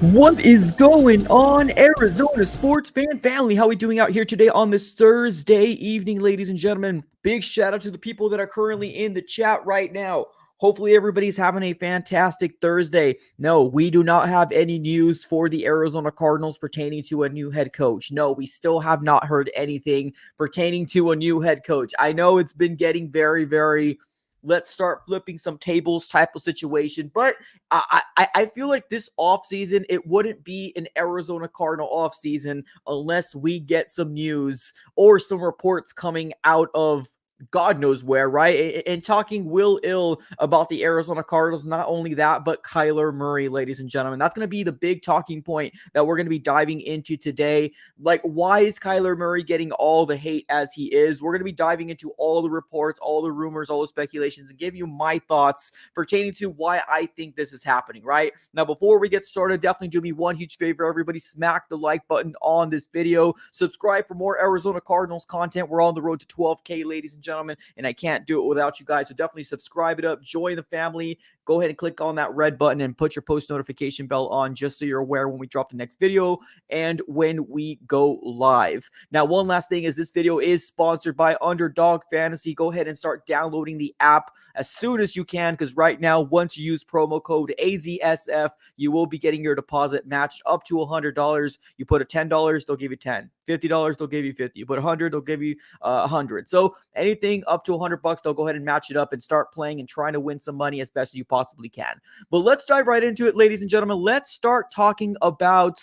What is going on, Arizona sports fan family? How are we doing out here today on this Thursday evening, ladies and gentlemen? Big shout out to the people that are currently in the chat right now. Hopefully everybody's having a fantastic Thursday. No, we do not have any news for the Arizona Cardinals pertaining to a new head coach. No, we still have not heard anything pertaining to a new head coach. I know it's been getting very let's start flipping some tables type of situation. But I feel like this offseason, it wouldn't be an Arizona Cardinal offseason unless we get some news or some reports coming out of God knows where, right? And talking Will Ill about the Arizona Cardinals, not only that, but Kyler Murray, ladies and gentlemen. That's going to be the big talking point that we're going to be diving into today. Like, why is Kyler Murray getting all the hate as he is? We're going to be diving into all the reports, all the rumors, all the speculations, and give you my thoughts pertaining to why I think this is happening, right? Now, before we get started, definitely do me one huge favor, everybody. Smack the like button on this video. Subscribe for more Arizona Cardinals content. We're on the road to 12K, ladies and gentlemen, and I can't do it without you guys. So definitely subscribe it up, join the family. Go ahead and click on that red button and put your post notification bell on just so you're aware when we drop the next video and when we go live. Now, one last thing is this video is sponsored by Underdog Fantasy. Go ahead and start downloading the app as soon as you can, because right now, once you use promo code AZSF, you will be getting your deposit matched up to $100. You put a $10, they'll give you 10. $50, they'll give you 50. You put 100, they'll give you 100. So anything up to $100, they'll go ahead and match it up and start playing and trying to win some money as best as you possibly can. But let's dive right into it, ladies and gentlemen. Let's start talking about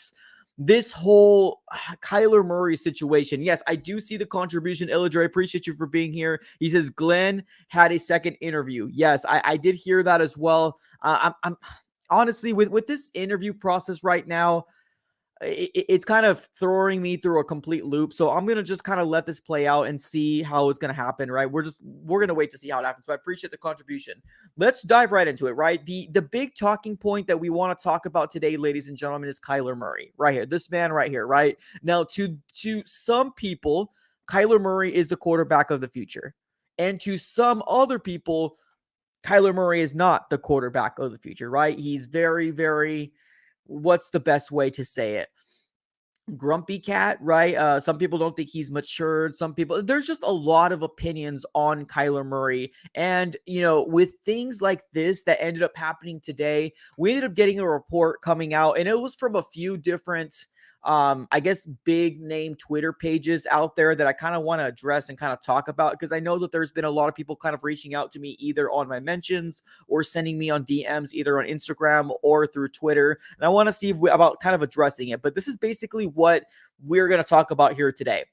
this whole Kyler Murray situation. Yes, I do see the contribution. Illadre, I appreciate you for being here. He says Glenn had a second interview. Yes, I did hear that as well. I'm honestly with this interview process right now, it's kind of throwing me through a complete loop. So I'm going to just kind of let this play out and see how it's going to happen, right? We're going to wait to see how it happens. So I appreciate the contribution. Let's dive right into it, right? The big talking point that we want to talk about today, ladies and gentlemen, is Kyler Murray right here. This man right here, right? Now, to some people, Kyler Murray is the quarterback of the future. And to some other people, Kyler Murray is not the quarterback of the future, right? He's very, what's the best way to say it? Grumpy cat, right? Some people don't think he's matured. Some people, there's just a lot of opinions on Kyler Murray. And, with things like this that ended up happening today, we ended up getting a report coming out, and it was from a few different I guess big name Twitter pages out there that I kind of want to address and kind of talk about, because I know that there's been a lot of people kind of reaching out to me either on my mentions or sending me on DMs either on Instagram or through Twitter. And I want to see about kind of addressing it. But this is basically what we're going to talk about here today.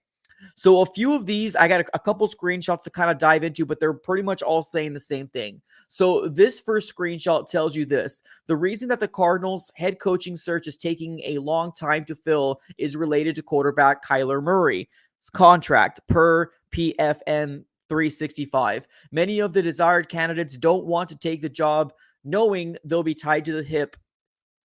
So a few of these, I got a couple screenshots to kind of dive into, but they're pretty much all saying the same thing. So this first screenshot tells you this. The reason that the Cardinals head coaching search is taking a long time to fill is related to quarterback Kyler Murray's contract per PFN 365. Many of the desired candidates don't want to take the job knowing they'll be tied to the hip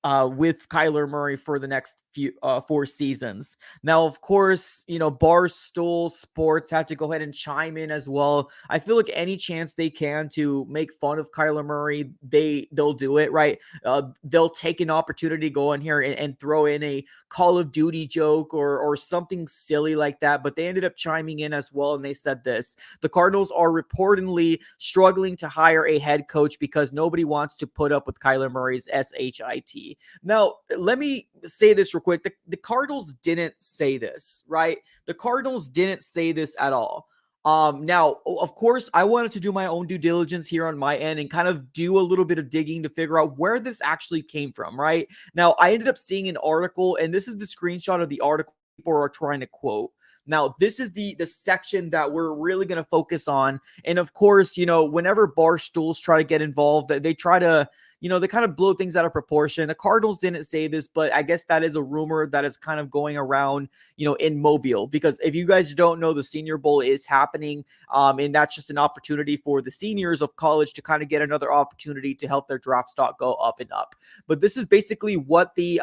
with Kyler Murray for the next few 4 seasons. Now, of course, Barstool Sports have to go ahead and chime in as well. I feel like any chance they can to make fun of Kyler Murray, they'll do it, right? They'll take an opportunity to go in here and throw in a Call of Duty joke or something silly like that. But they ended up chiming in as well, and they said this: the Cardinals are reportedly struggling to hire a head coach because nobody wants to put up with Kyler Murray's shit. Now, let me say this real quick. The Cardinals didn't say this, right? The Cardinals didn't say this at all. Now, of course, I wanted to do my own due diligence here on my end and kind of do a little bit of digging to figure out where this actually came from, right? Now, I ended up seeing an article, and this is the screenshot of the article people are trying to quote. Now, this is the section that we're really going to focus on. And of course, whenever Barstools try to get involved, they try to, they kind of blow things out of proportion. The Cardinals didn't say this, but I guess that is a rumor that is kind of going around, in Mobile. Because if you guys don't know, the Senior Bowl is happening. And that's just an opportunity for the seniors of college to kind of get another opportunity to help their draft stock go up and up. But this is basically what the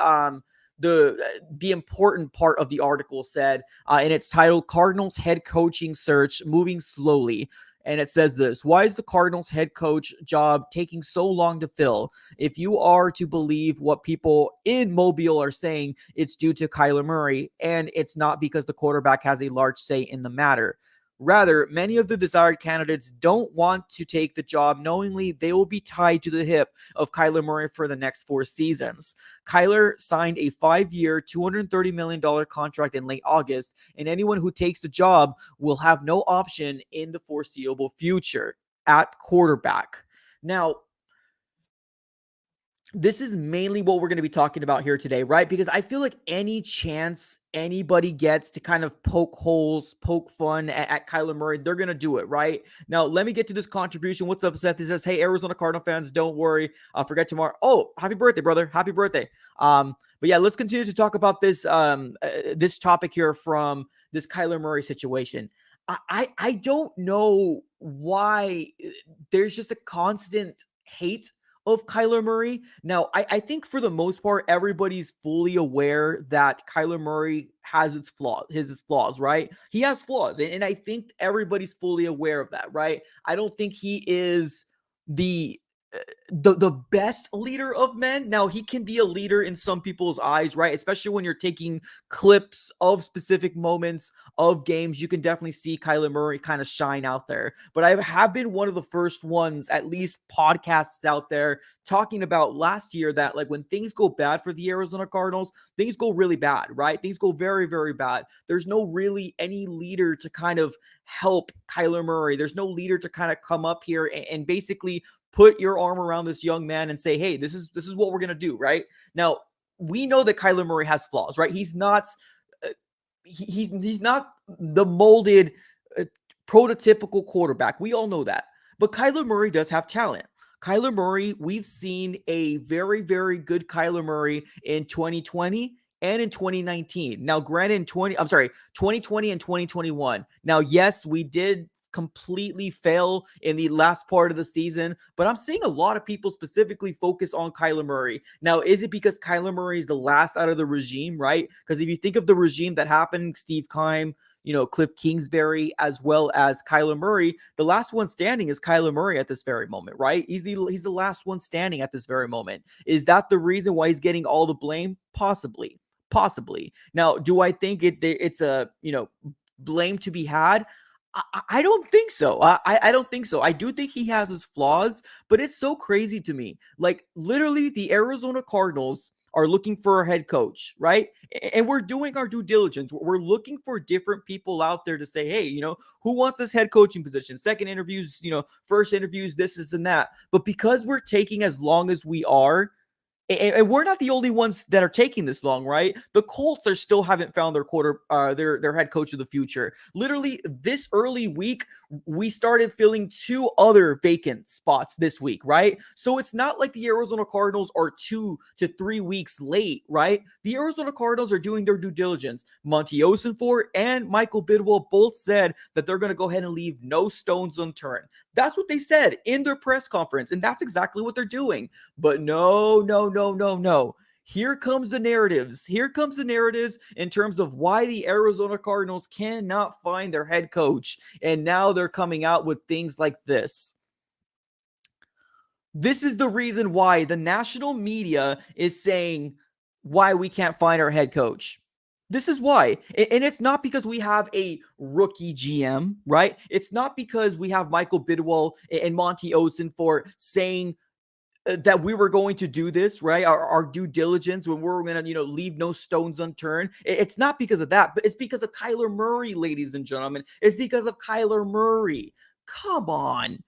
important part of the article said, and it's titled "Cardinals Head Coaching Search Moving Slowly." And it says this: why is the Cardinals head coach job taking so long to fill? If you are to believe what people in Mobile are saying, it's due to Kyler Murray, and it's not because the quarterback has a large say in the matter. Rather, many of the desired candidates don't want to take the job knowingly they will be tied to the hip of Kyler Murray for the next 4 seasons. Kyler signed a 5-year, $230 million contract in late August, and anyone who takes the job will have no option in the foreseeable future at quarterback. Now, this is mainly what we're going to be talking about here today, right? Because I feel like any chance anybody gets to kind of poke holes, poke fun at Kyler Murray, they're going to do it, right? Now, let me get to this contribution. What's up, Seth? He says, hey, Arizona Cardinal fans, don't worry. I'll forget tomorrow. Oh, happy birthday, brother. Happy birthday. But yeah, let's continue to talk about this, this topic here from this Kyler Murray situation. I don't know why there's just a constant hate of Kyler Murray. Now, I think for the most part, everybody's fully aware that Kyler Murray has his flaws, right? He has flaws, and I think everybody's fully aware of that, right? I don't think he is the the best leader of men. Now, he can be a leader in some people's eyes, right? Especially when you're taking clips of specific moments of games, you can definitely see Kyler Murray kind of shine out there. But I have been one of the first ones, at least podcasts out there, talking about last year that like when things go bad for the Arizona Cardinals, things go really bad, right? Things go very, very bad. There's no really any leader to kind of help Kyler Murray. There's no leader to kind of come up here and basically put your arm around this young man and say, hey, this is what we're going to do, right? Now, we know that Kyler Murray has flaws, right? He's not he's not the molded prototypical quarterback. We all know that. But Kyler Murray does have talent. Kyler Murray, we've seen a very, very good Kyler Murray in 2020 and in 2019. Now, granted, in 2020 and 2021. Now, yes, we did completely fail in the last part of the season, but I'm seeing a lot of people specifically focus on Kyler Murray. Now, is it because Kyler Murray is the last out of the regime, right? Because if you think of the regime that happened, Steve Keim, Cliff Kingsbury, as well as Kyler Murray, the last one standing is Kyler Murray at this very moment, right? He's the last one standing at this very moment. Is that the reason why he's getting all the blame? Possibly. Now, do I think it's a, blame to be had? I don't think so. I don't think so. I do think he has his flaws, but it's so crazy to me. Like literally the Arizona Cardinals are looking for a head coach, right? And we're doing our due diligence. We're looking for different people out there to say, hey, who wants this head coaching position? Second interviews, first interviews, this and that. But because we're taking as long as we are, And we're not the only ones that are taking this long, right? The Colts are still haven't found their head coach of the future. Literally this early week, we started filling 2 other vacant spots this week, right? So it's not like the Arizona Cardinals are 2 to 3 weeks late, right? The Arizona Cardinals are doing their due diligence. Monty Osenfort and Michael Bidwell both said that they're going to go ahead and leave no stones unturned. That's what they said in their press conference, and that's exactly what they're doing. But no, no, no, no, no. Here comes the narratives. Here comes the narratives in terms of why the Arizona Cardinals cannot find their head coach. And now they're coming out with things like this. This is the reason why the national media is saying why we can't find our head coach. This is why. And it's not because we have a rookie GM, right? It's not because we have Michael Bidwell and Monty Osenfort saying that we were going to do this, right? Our due diligence when we're going to, leave no stones unturned. It's not because of that, but it's because of Kyler Murray, ladies and gentlemen. It's because of Kyler Murray. Come on.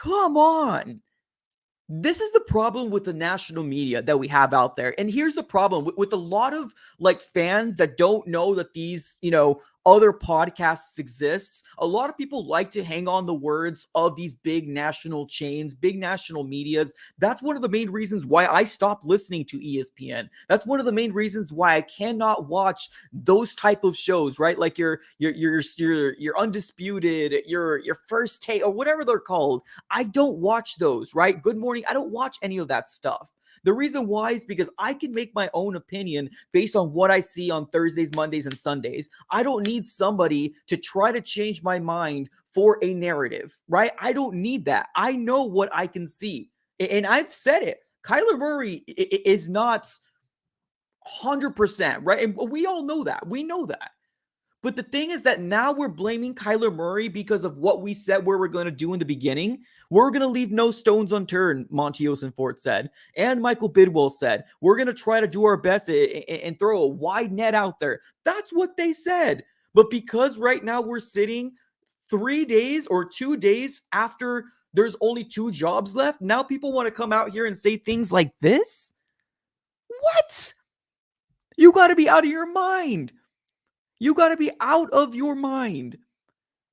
Come on. This is the problem with the national media that we have out there. And here's the problem with a lot of fans that don't know that these, other podcasts exists. A lot of people like to hang on the words of these big national chains, big national medias. That's one of the main reasons why I stopped listening to ESPN. That's one of the main reasons why I cannot watch those type of shows, right? Like your Undisputed, your First Take, or whatever they're called. I don't watch those, right? Good Morning. I don't watch any of that stuff. The reason why is because I can make my own opinion based on what I see on Thursdays, Mondays, and Sundays. I don't need somebody to try to change my mind for a narrative, right? I don't need that. I know what I can see. And I've said it. Kyler Murray is not 100%, right? And we all know that. We know that. But the thing is that now we're blaming Kyler Murray because of what we said we were going to do in the beginning. We're going to leave no stones unturned, Monty Osenfort said. And Michael Bidwell said, we're going to try to do our best and throw a wide net out there. That's what they said. But because right now we're sitting 3 days or 2 days after there's only 2 jobs left, now people want to come out here and say things like this? What? You got to be out of your mind. You got to be out of your mind.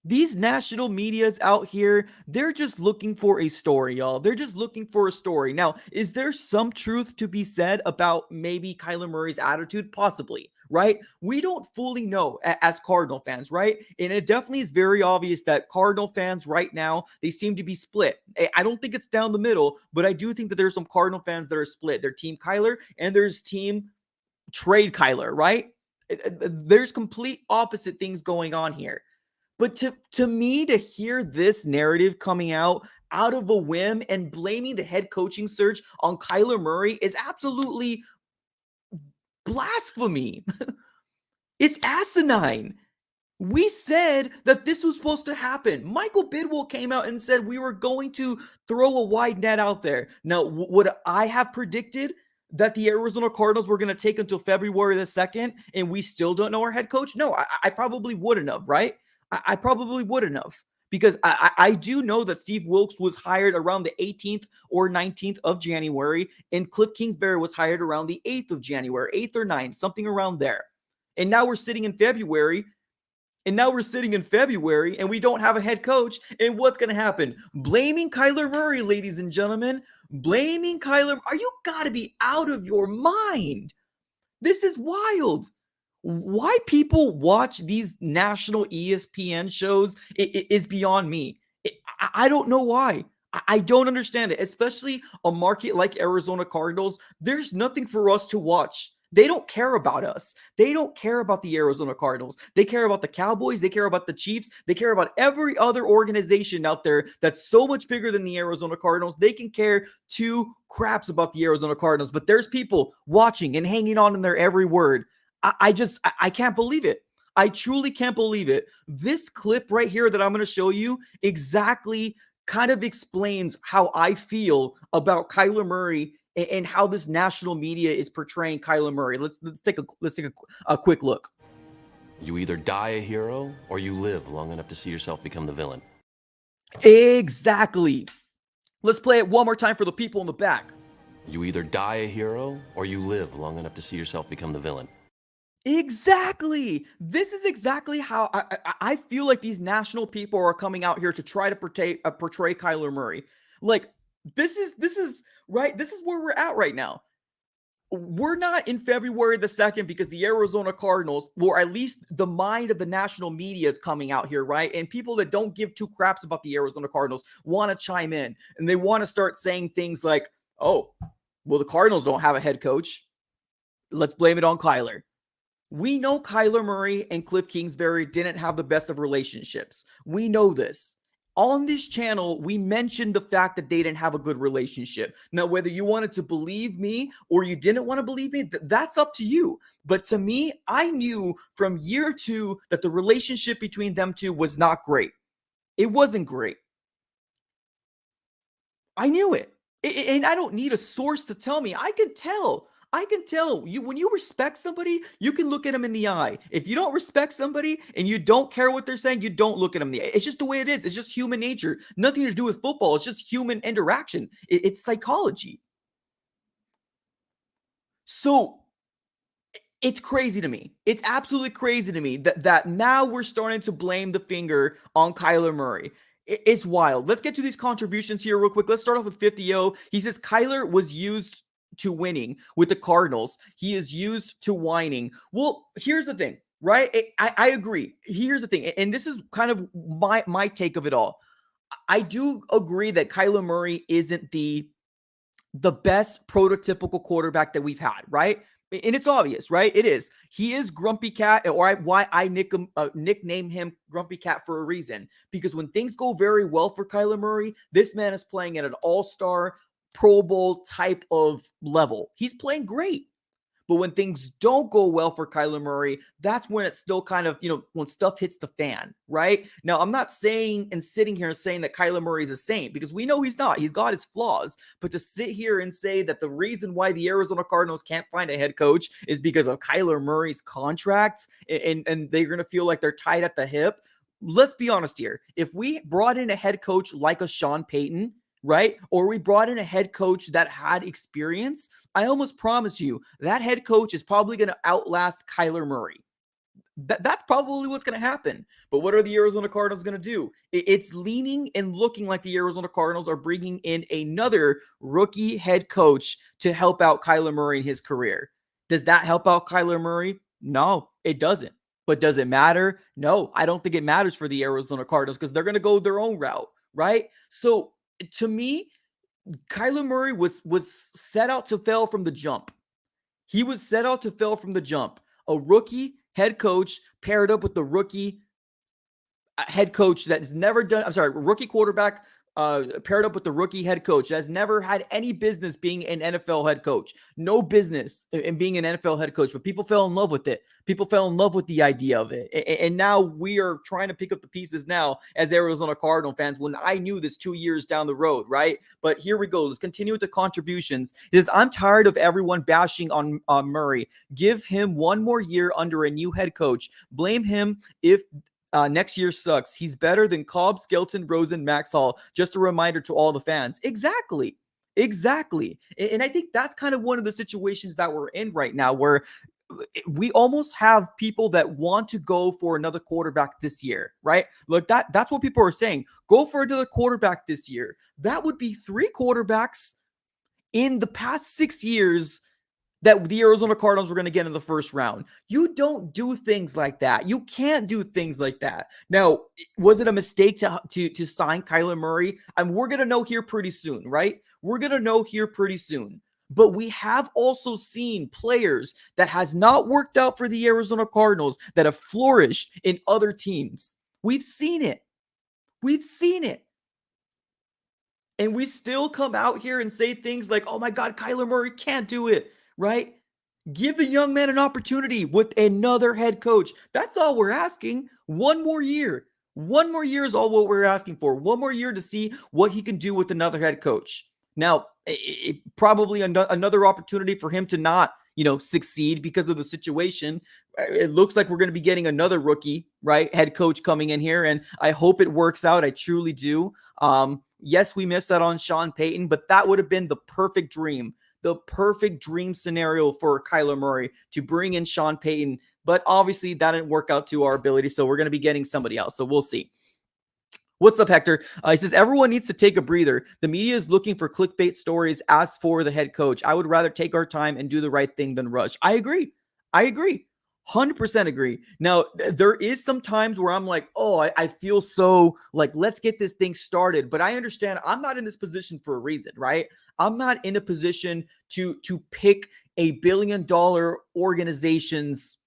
These national medias out here, they're just looking for a story, y'all. They're just looking for a story. Now, is there some truth to be said about maybe Kyler Murray's attitude? Possibly, right? We don't fully know as Cardinal fans, right? And it definitely is very obvious that Cardinal fans right now, they seem to be split. I don't think it's down the middle, but I do think that there's some Cardinal fans that are split. They're team Kyler and there's team trade Kyler, right? There's complete opposite things going on here. But to me, to hear this narrative coming out of a whim and blaming the head coaching search on Kyler Murray is absolutely blasphemy. It's asinine. We said that this was supposed to happen. Michael Bidwell came out and said we were going to throw a wide net out there. Now, would I have predicted that the Arizona Cardinals were going to take until February the 2nd and we still don't know our head coach? No, I probably wouldn't have, right? I probably wouldn't have, because I do know that Steve Wilkes was hired around the 18th or 19th of January, and Cliff Kingsbury was hired around the 8th of January, 8th or 9th, something around there. And now we're sitting in February, and we don't have a head coach. And what's going to happen? Blaming Kyler Murray, ladies and gentlemen. Blaming Kyler. You got to be out of your mind. This is wild. Why people watch these national ESPN shows is beyond me. I don't know why. I don't understand it, especially a market like Arizona Cardinals. There's nothing for us to watch. They don't care about us. They don't care about the Arizona Cardinals. They care about the Cowboys. They care about the Chiefs. They care about every other organization out there that's so much bigger than the Arizona Cardinals. They can care 2 craps about the Arizona Cardinals, but there's people watching and hanging on in their every word. I can't believe it. I truly can't believe it. This clip right here that I'm going to show you exactly kind of explains how I feel about Kyler Murray and how this national media is portraying Kyler Murray. Let's take a quick look. You either die a hero or you live long enough to see yourself become the villain. Exactly. Let's play it one more time for the people in the back. You either die a hero or you live long enough to see yourself become the villain. Exactly. This is exactly how I feel like these national people are coming out here to try to portray Kyler Murray. Like this is right. This is where we're at right now. We're not in February the 2nd because the Arizona Cardinals, or at least the mind of the national media is coming out here, right? And people that don't give two craps about the Arizona Cardinals want to chime in and they want to start saying things like, oh, well, the Cardinals don't have a head coach. Let's blame it on Kyler. We know Kyler Murray and Cliff Kingsbury didn't have the best of relationships. We know this. On this channel, we mentioned the fact that they didn't have a good relationship. Now, whether you wanted to believe me or you didn't want to believe me, that's up to you. But to me, I knew from year 2 that the relationship between them two was not great. It wasn't great. I knew it. And I don't need a source to tell me. I can tell. I can tell you when you respect somebody, you can look at them in the eye. If you don't respect somebody and you don't care what they're saying, you don't look at them in the eye. It's just the way it is. It's just human nature. Nothing to do with football. It's just human interaction. It's psychology. So it's crazy to me. It's absolutely crazy to me that now we're starting to blame the finger on Kyler Murray. It's wild. Let's get to these contributions here real quick. Let's start off with 50O. He says Kyler was used to winning with the Cardinals. He is used to whining. Well, here's the thing, right? I agree. Here's the thing, and this is kind of my take of it all. I do agree that Kyler Murray isn't the best prototypical quarterback that we've had, right? And it's obvious, right? It is. He is Grumpy Cat, or why I nickname him Grumpy Cat for a reason. Because when things go very well for Kyler Murray, this man is playing at an all-star, Pro Bowl type of level. He's playing great. But when things don't go well for Kyler Murray, that's when it's still kind of, when stuff hits the fan, right? Now, I'm not saying and sitting here saying that Kyler Murray is a saint because we know he's not. He's got his flaws. But to sit here and say that the reason why the Arizona Cardinals can't find a head coach is because of Kyler Murray's contracts and they're going to feel like they're tied at the hip. Let's be honest here. If we brought in a head coach like a Sean Payton, right? Or we brought in a head coach that had experience, I almost promise you that head coach is probably going to outlast Kyler Murray. That's probably what's going to happen. But what are the Arizona Cardinals going to do? It's leaning and looking like the Arizona Cardinals are bringing in another rookie head coach to help out Kyler Murray in his career. Does that help out Kyler Murray? No, it doesn't. But does it matter? No, I don't think it matters for the Arizona Cardinals because they're going to go their own route, right? So to me, Kyler Murray was set out to fail from the jump. He was set out to fail from the jump. A rookie head coach paired up with the rookie head coach that has never done, rookie quarterback paired up with the rookie head coach that has never had any business being an NFL head coach. No business in being an NFL head coach, but people fell in love with it. People fell in love with the idea of it. And now we are trying to pick up the pieces now as Arizona Cardinal fans when I knew this 2 years down the road, right? But here we go. Let's continue with the contributions. I'm tired of everyone bashing on Murray. Give him one more year under a new head coach. Blame him if next year sucks. He's better than Cobb, Skelton, Rosen, Max Hall. Just a reminder to all the fans. Exactly. And I think that's kind of one of the situations that we're in right now where we almost have people that want to go for another quarterback this year, right? Look, that's what people are saying. Go for another quarterback this year. That would be 3 quarterbacks in the past 6 years that the Arizona Cardinals were going to get in the first round. You don't do things like that. You can't do things like that. Now, was it a mistake to sign Kyler Murray? We're going to know here pretty soon, right? We're going to know here pretty soon. But we have also seen players that has not worked out for the Arizona Cardinals that have flourished in other teams. We've seen it. And we still come out here and say things like, oh my God, Kyler Murray can't do it. Right? Give the young man an opportunity with another head coach. That's all we're asking. One more year. One more year is all what we're asking for. One more year to see what he can do with another head coach. Now, probably another opportunity for him to not, succeed because of the situation. It looks like we're going to be getting another rookie, right, head coach coming in here, and I hope it works out. I truly do. Yes, we missed out on Sean Payton, but that would have been the perfect dream. the perfect dream scenario for Kyler Murray to bring in Sean Payton. But obviously that didn't work out to our ability. So we're going to be getting somebody else. So we'll see. What's up, Hector? He says, everyone needs to take a breather. The media is looking for clickbait stories. As for the head coach, I would rather take our time and do the right thing than rush. I agree. 100% agree. Now, there is some times where I'm like, oh, I feel so like, let's get this thing started. But I understand I'm not in this position for a reason, right? I'm not in a position to pick a $1 billion organization's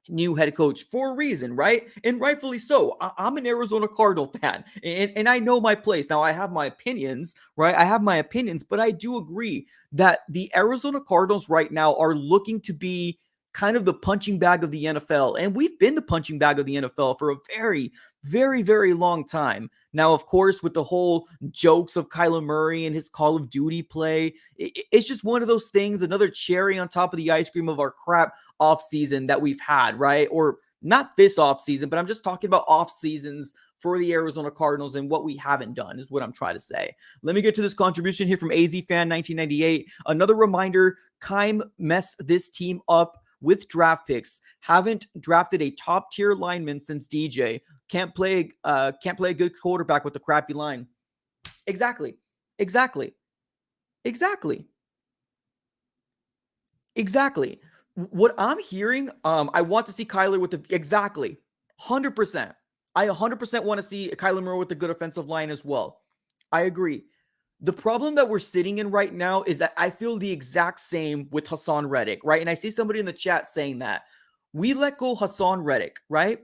new head coach for a reason, right? And rightfully so. I'm an Arizona Cardinal fan, and I know my place. Now, I have my opinions, right? I have my opinions, but I do agree that the Arizona Cardinals right now are looking to be kind of the punching bag of the NFL. And we've been the punching bag of the NFL for a very, very, very long time. Now, of course, with the whole jokes of Kyler Murray and his Call of Duty play, it's just one of those things, another cherry on top of the ice cream of our crap off season that we've had, right? Or not this off season, but I'm just talking about off seasons for the Arizona Cardinals and what we haven't done is what I'm trying to say. Let me get to this contribution here from AZ Fan 1998. Another reminder, Keim messed this team up with draft picks. Haven't drafted a top tier lineman since DJ. Can't play a good quarterback with a crappy line. Exactly. What I'm hearing, I want to see Kyler with the 100%. I 100% want to see Kyler Murray with a good offensive line as well. I agree. The problem that we're sitting in right now is that I feel the exact same with Hassan Reddick, right? And I see somebody in the chat saying that. We let go Hassan Reddick, right?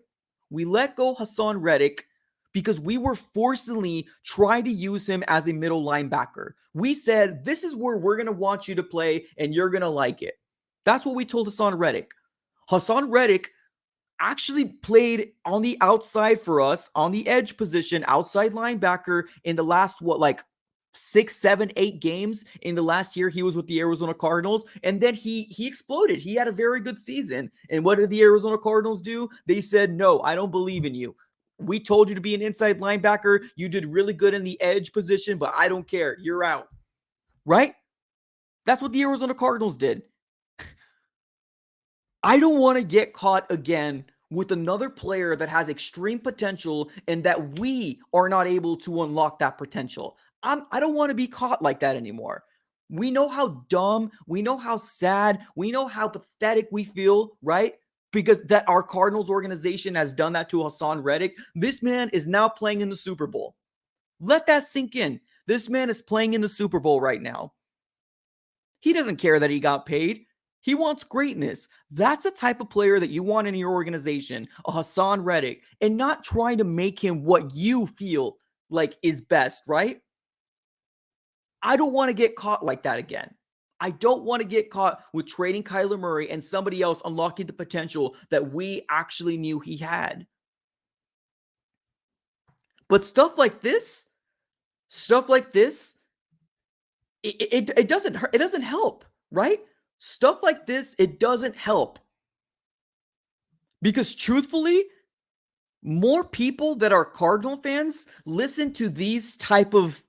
We let go Hassan Reddick because we were forcibly trying to use him as a middle linebacker. We said, this is where we're going to want you to play and you're going to like it. That's what we told Hassan Reddick. Hassan Reddick actually played on the outside for us, on the edge position, outside linebacker in the last, 6, 7, 8 games in the last year he was with the Arizona Cardinals. And then he exploded. He had a very good season. And what did the Arizona Cardinals do? They said, no, I don't believe in you. We told you to be an inside linebacker. You did really good in the edge position, but I don't care. You're out. Right? That's what the Arizona Cardinals did. I don't want to get caught again with another player that has extreme potential and that we are not able to unlock that potential. I don't want to be caught like that anymore. We know how dumb, we know how sad, we know how pathetic we feel, right? Because that our Cardinals organization has done that to Hassan Reddick. This man is now playing in the Super Bowl. Let that sink in. This man is playing in the Super Bowl right now. He doesn't care that he got paid. He wants greatness. That's the type of player that you want in your organization, a Hassan Reddick, and not trying to make him what you feel like is best, right? I don't want to get caught like that again. I don't want to get caught with trading Kyler Murray and somebody else unlocking the potential that we actually knew he had. But stuff like this, it doesn't hurt. It doesn't help, right? Stuff like this, it doesn't help. Because truthfully, more people that are Cardinal fans listen to these type of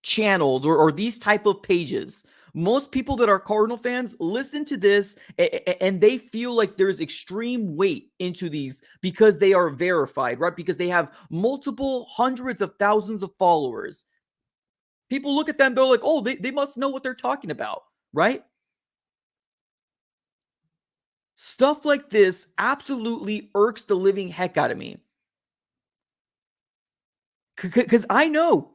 channels or these type of pages. Most people that are Cardinal fans listen to this and they feel like there's extreme weight into these because they are verified, right? Because they have multiple hundreds of thousands of followers. People look at them, they're like, oh, they must know what they're talking about, right? Stuff like this absolutely irks the living heck out of me. Because I know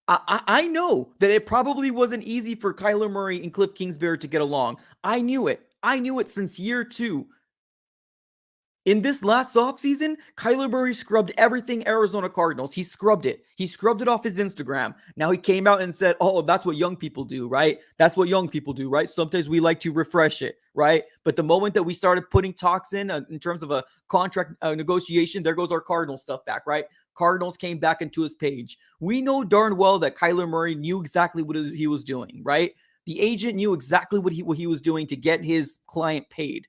that it probably wasn't easy for Kyler Murray and Cliff Kingsbury to get along. I knew it. I knew it since year 2. In this last offseason, Kyler Murray scrubbed everything Arizona Cardinals. He scrubbed it. He scrubbed it off his Instagram. Now he came out and said, oh, that's what young people do, right? That's what young people do, right? Sometimes we like to refresh it, right? But the moment that we started putting talks in terms of a contract negotiation, there goes our Cardinal stuff back, right? Cardinals came back into his page. We know darn well that Kyler Murray knew exactly what he was doing, right? The agent knew exactly what he was doing to get his client paid.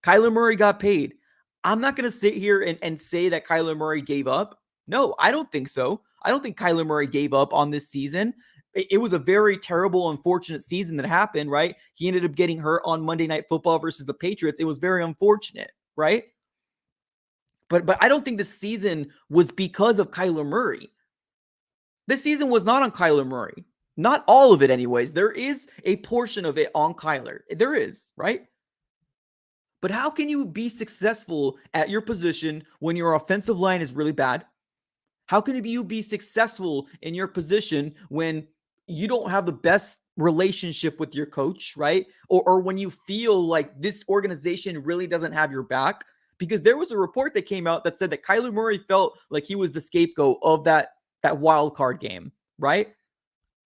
Kyler Murray got paid. I'm not going to sit here and say that Kyler Murray gave up. No, I don't think so. I don't think Kyler Murray gave up on this season. it was a very terrible, unfortunate season that happened, right? He ended up getting hurt on Monday Night Football versus the Patriots. It was very unfortunate, right? But I don't think this season was because of Kyler Murray. This season was not on Kyler Murray. Not all of it, anyways. There is a portion of it on Kyler. There is, right? But how can you be successful at your position when your offensive line is really bad? How can you be successful in your position when you don't have the best relationship with your coach, right? Or when you feel like this organization really doesn't have your back? Because there was a report that came out that said that Kyler Murray felt like he was the scapegoat of that wild card game, right?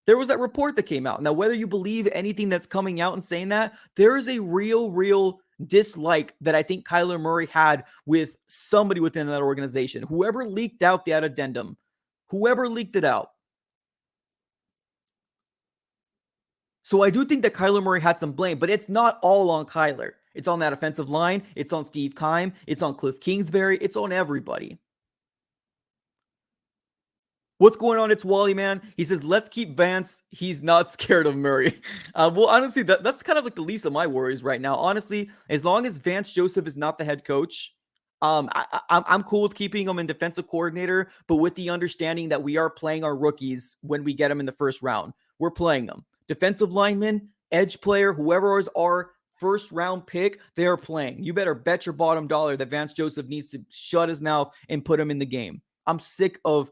There was that report that came out. Now, whether you believe anything that's coming out and saying that, there is a real dislike that I think Kyler Murray had with somebody within that organization. Whoever leaked out that addendum, whoever leaked it out. So I do think that Kyler Murray had some blame, but it's not all on Kyler. It's on that offensive line. It's on Steve Keim. It's on Cliff Kingsbury. It's on everybody. What's going on? It's Wally, man. He says, let's keep Vance. He's not scared of Murray. Well, honestly, that's kind of like the least of my worries right now. Honestly, as long as Vance Joseph is not the head coach, I'm cool with keeping him in defensive coordinator, but with the understanding that we are playing our rookies when we get them in the first round. We're playing them. Defensive lineman, edge player, whoever is our first round pick, they are playing. You better bet your bottom dollar that Vance Joseph needs to shut his mouth and put him in the game. I'm sick of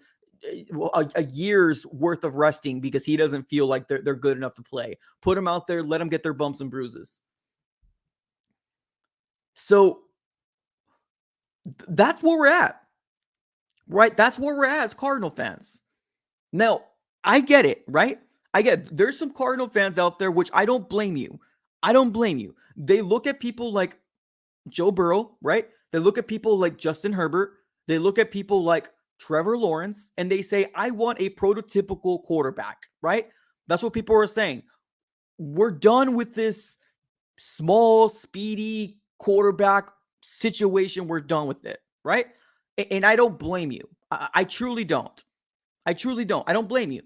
a year's worth of resting because he doesn't feel like they're good enough to play. Put them out there, let them get their bumps and bruises. So that's where we're at, right? That's where we're at as Cardinal fans. Now, I get it, right? There's some Cardinal fans out there, which I don't blame you. I don't blame you. They look at people like Joe Burrow, right? They look at people like Justin Herbert. They look at people like Trevor Lawrence, and they say, I want a prototypical quarterback, right? That's what people are saying. We're done with this small, speedy quarterback situation. We're done with it, right? And I don't blame you. I truly don't. I don't blame you.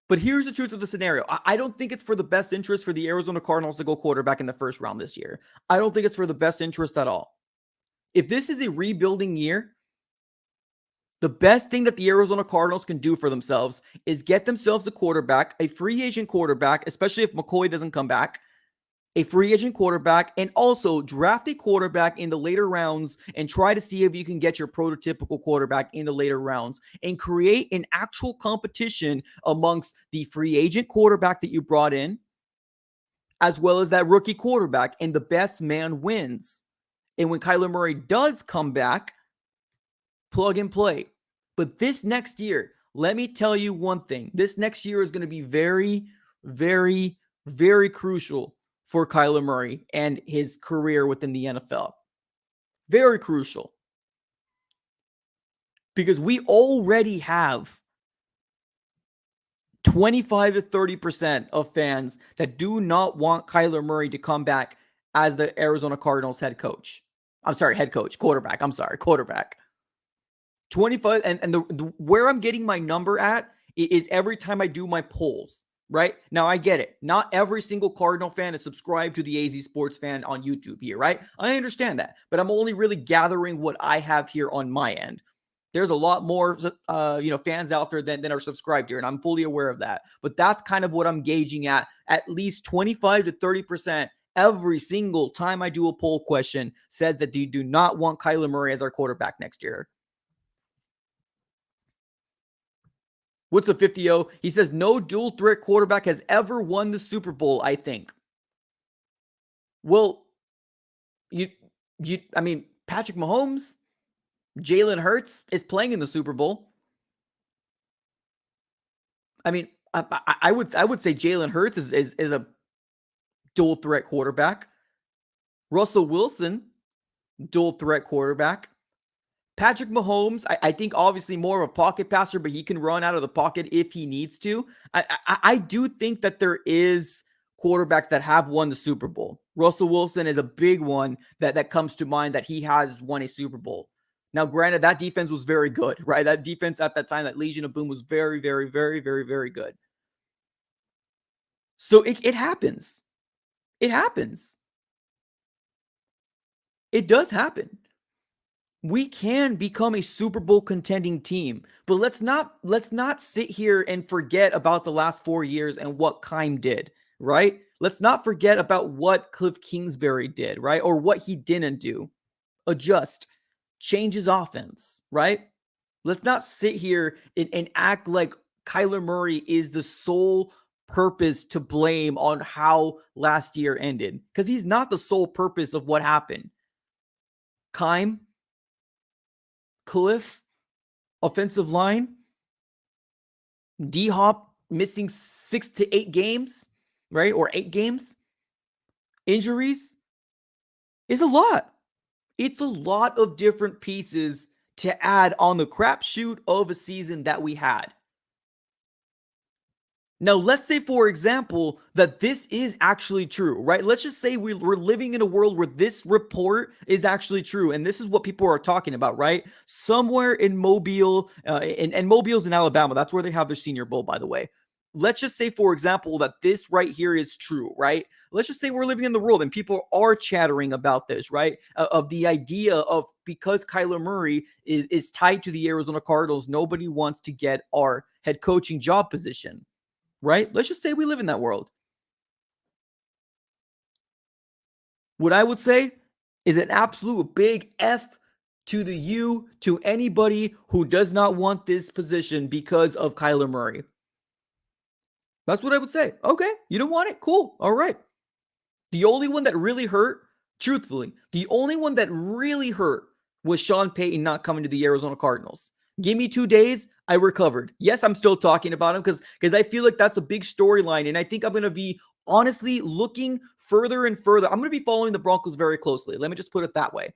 But here's the truth of the scenario. I don't think it's for the best interest for the Arizona Cardinals to go quarterback in the first round this year. I don't think it's for the best interest at all. If this is a rebuilding year, the best thing that the Arizona Cardinals can do for themselves is get themselves a quarterback, a free agent quarterback, especially if McCoy doesn't come back, a free agent quarterback, and also draft a quarterback in the later rounds and try to see if you can get your prototypical quarterback in the later rounds and create an actual competition amongst the free agent quarterback that you brought in, as well as that rookie quarterback, and the best man wins. And when Kyler Murray does come back, plug and play. But this next year, let me tell you one thing. This next year is going to be very, very, very crucial for Kyler Murray and his career within the NFL. Very crucial. Because we already have 25 to 30% of fans that do not want Kyler Murray to come back as the Arizona Cardinals head coach. Quarterback. 25, and the where I'm getting my number at is every time I do my polls, right? Now, I get it. Not every single Cardinal fan is subscribed to the AZ Sports Fan on YouTube here, right? I understand that, but I'm only really gathering what I have here on my end. There's a lot more, fans out there than are subscribed here, and I'm fully aware of that. But that's kind of what I'm gauging at least 25 to 30%. Every single time I do a poll question says that they do not want Kyler Murray as our quarterback next year. What's a 50-0? He says, no dual threat quarterback has ever won the Super Bowl, I think. Well, Patrick Mahomes, Jalen Hurts is playing in the Super Bowl. I mean, I would say Jalen Hurts is a dual threat quarterback. Russell Wilson, dual threat quarterback. Patrick Mahomes, I think obviously more of a pocket passer, but he can run out of the pocket if he needs to. I do think that there is quarterbacks that have won the Super Bowl. Russell Wilson is a big one that comes to mind that he has won a Super Bowl. Now, granted, that defense was very good, right? That defense at that time, that Legion of Boom was very, very, very, very, very good. So it happens. It happens. It does happen. We can become a Super Bowl contending team, but let's not sit here and forget about the last 4 years and what Keim did, right? Let's not forget about what Cliff Kingsbury did, right? Or what he didn't do. Adjust, change his offense, right? Let's not sit here and act like Kyler Murray is the sole purpose to blame on how last year ended, because he's not the sole purpose of what happened. Keim, Cliff, offensive line, D Hop missing 6 to 8 games, right? Or 8 games, injuries is a lot. It's a lot of different pieces to add on the crapshoot of a season that we had. Now, let's say, for example, that this is actually true, right? Let's just say we're living in a world where this report is actually true. And this is what people are talking about, right? Somewhere in Mobile, and Mobile's in Alabama. That's where they have their Senior Bowl, by the way. Let's just say, for example, that this right here is true, right? Let's just say we're living in the world and people are chattering about this, right? Of the idea of, because Kyler Murray is tied to the Arizona Cardinals, nobody wants to get our head coaching job position. Right? Let's just say we live in that world. What I would say is an absolute big F to the U to anybody who does not want this position because of Kyler Murray. That's what I would say. Okay, you don't want it? Cool. All right. The only one that really hurt, truthfully, the only one that really hurt was Sean Payton not coming to the Arizona Cardinals. Give me 2 days, I recovered. Yes, I'm still talking about him because I feel like that's a big storyline. And I think I'm going to be honestly looking further and further. I'm going to be following the Broncos very closely. Let me just put it that way.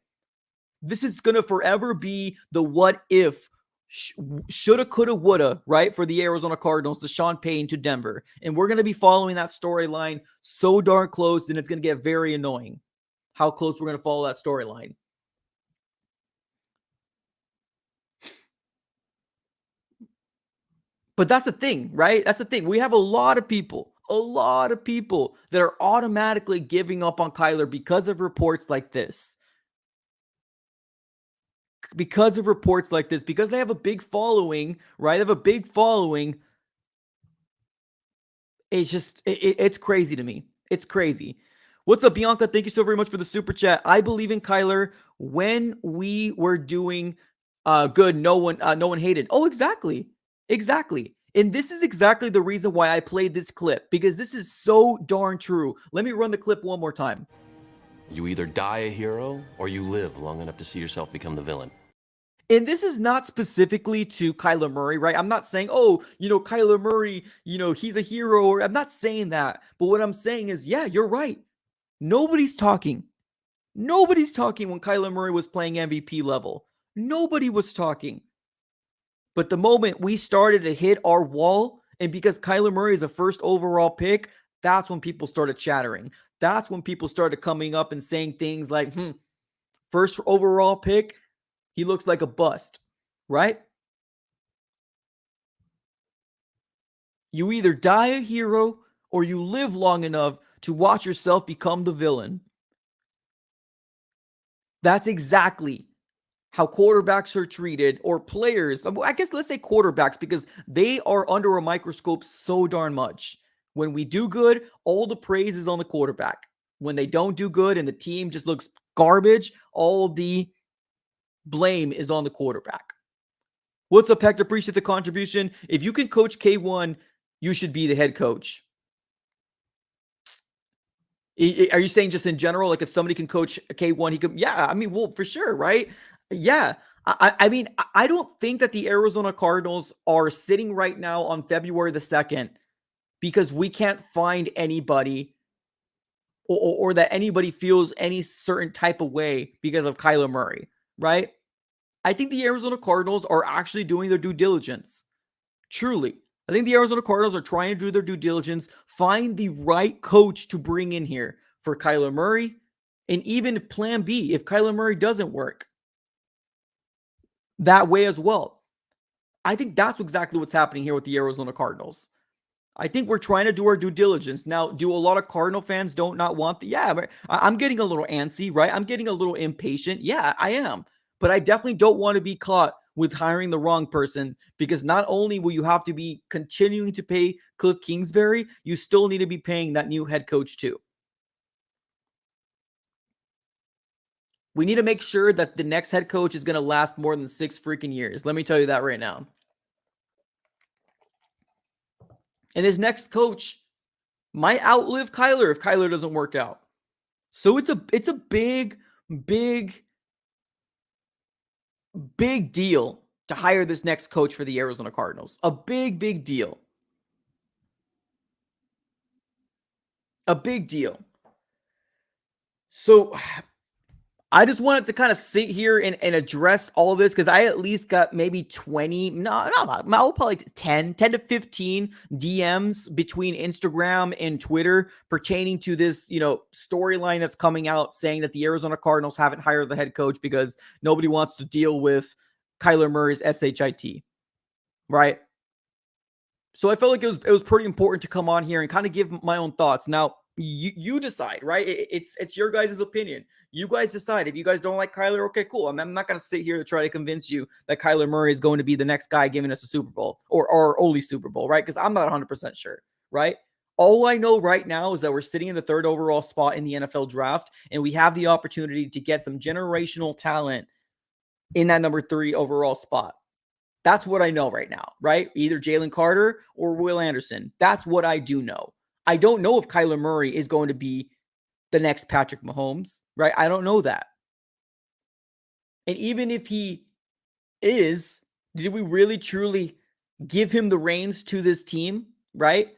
This is going to forever be the what if, shoulda, coulda, woulda, right? For the Arizona Cardinals, to Sean Payton to Denver. And we're going to be following that storyline so darn close, and it's going to get very annoying how close we're going to follow that storyline. But that's the thing, right? That's the thing. We have a lot of people that are automatically giving up on Kyler because of reports like this. Because they have a big following, right? They have a big following. It's just, it's crazy to me. It's crazy. What's up, Bianca? Thank you so very much for the super chat. I believe in Kyler. When we were doing good, no one hated. Oh, exactly. And this is exactly the reason why I played this clip, because this is so darn true. Let me run the clip one more time. You either die a hero or you live long enough to see yourself become the villain. And this is not specifically to Kyler Murray, right? I'm not saying, oh, Kyler Murray, he's a hero. Or I'm not saying that. But what I'm saying is, yeah, you're right. Nobody's talking. Nobody's talking when Kyler Murray was playing MVP level. Nobody was talking. But the moment we started to hit our wall, and because Kyler Murray is a first overall pick, that's when people started chattering. That's when people started coming up and saying things like, first overall pick, he looks like a bust, right? You either die a hero or you live long enough to watch yourself become the villain. That's exactly how quarterbacks are treated, or players. I guess let's say quarterbacks, because they are under a microscope so darn much. When we do good, all the praise is on the quarterback. When they don't do good and the team just looks garbage, all the blame is on the quarterback. What's up, Hector? Appreciate the contribution. If you can coach K1, you should be the head coach. Are you saying just in general, like if somebody can coach K1, he could? Yeah, I mean, well, for sure, right? Yeah. I mean, I don't think that the Arizona Cardinals are sitting right now on February the 2nd because we can't find anybody, or that anybody feels any certain type of way because of Kyler Murray, right? I think the Arizona Cardinals are actually doing their due diligence. Truly. I think the Arizona Cardinals are trying to do their due diligence, find the right coach to bring in here for Kyler Murray, and even if plan B, if Kyler Murray doesn't work. that way as well. I think that's exactly what's happening here with the Arizona Cardinals. I think we're trying to do our due diligence. Now, do a lot of Cardinal fans don't not want the yeah, but I'm getting a little antsy, right? I'm getting a little impatient. Yeah, I am. But I definitely don't want to be caught with hiring the wrong person, because not only will you have to be continuing to pay Cliff Kingsbury, you still need to be paying that new head coach too. We need to make sure that the next head coach is going to last more than 6 freaking years. Let me tell you that right now. And this next coach might outlive Kyler if Kyler doesn't work out. So it's a big deal to hire this next coach for the Arizona Cardinals. A big deal. A big deal. So I just wanted to kind of sit here and address all of this, because I at least got maybe 20, probably 10 to 15 DMs between Instagram and Twitter pertaining to this, storyline that's coming out saying that the Arizona Cardinals haven't hired the head coach because nobody wants to deal with Kyler Murray's SHIT, right? So I felt like it was pretty important to come on here and kind of give my own thoughts. Now, you decide, right? It's your guys' opinion. You guys decide. If you guys don't like Kyler, okay, cool. I'm not going to sit here to try to convince you that Kyler Murray is going to be the next guy giving us a Super Bowl or only Super Bowl, right? Because I'm not 100% sure, right? All I know right now is that we're sitting in the 3rd overall spot in the NFL draft, and we have the opportunity to get some generational talent in that number 3 overall spot. That's what I know right now, right? Either Jalen Carter or Will Anderson. That's what I do know. I don't know if Kyler Murray is going to be the next Patrick Mahomes, right? I don't know that. And even if he is, did we really truly give him the reins to this team, right?